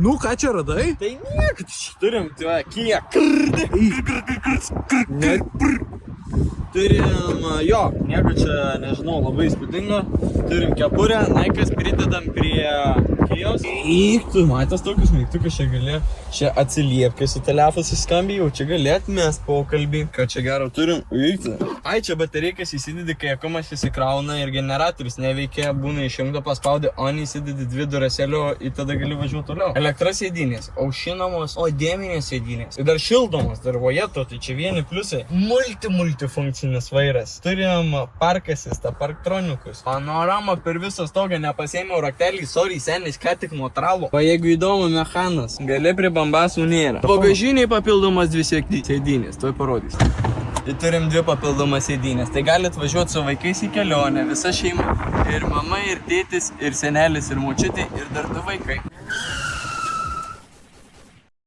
Nu, ką čia radai? Tai nieko, turim, tai kiek. Turim, jo, nieko čia, nežinau, labai įspūdingo. Turim kepurę, Nike'as pridedam prie Kijos. Eik, tu matęs tokius mygtukus, čia gali, čia atsiliep, kai su telefonas įskambi, jau čia galėt mes pokalbį. Ką čia gero turim? Eik, tu. Ai, čia baterijkas įsidedi, kai akumas įsikrauna ir generatorius neveikia, būna išjungta, paspaudė, on įsidedi 2 durasėlių ir tada gali važiuoti toliau. Elektros sėdynės, aušinamos, odėminės sėdynės. Ir dar šildomos, dar vojeto, tai čia vieni pliusai. Multifunkcinis vairas. Turim park assistą, parktronikus. Panorama per visą stogą, nepasėmiau raktelį, sorry, senis, ką tik nuotralo. O jeigu įdomu mechanas, gali prie bambasų nėra. Bagažiniai papildomas 2 sėdynės, tuoj parodys. Tai turim 2 papildomas sėdynės. Tai galit važiuoti su vaikais į kelionę, visa šeima. Ir mama, ir tėtis, ir senelis, ir močiutė, ir dar 2 vaikai.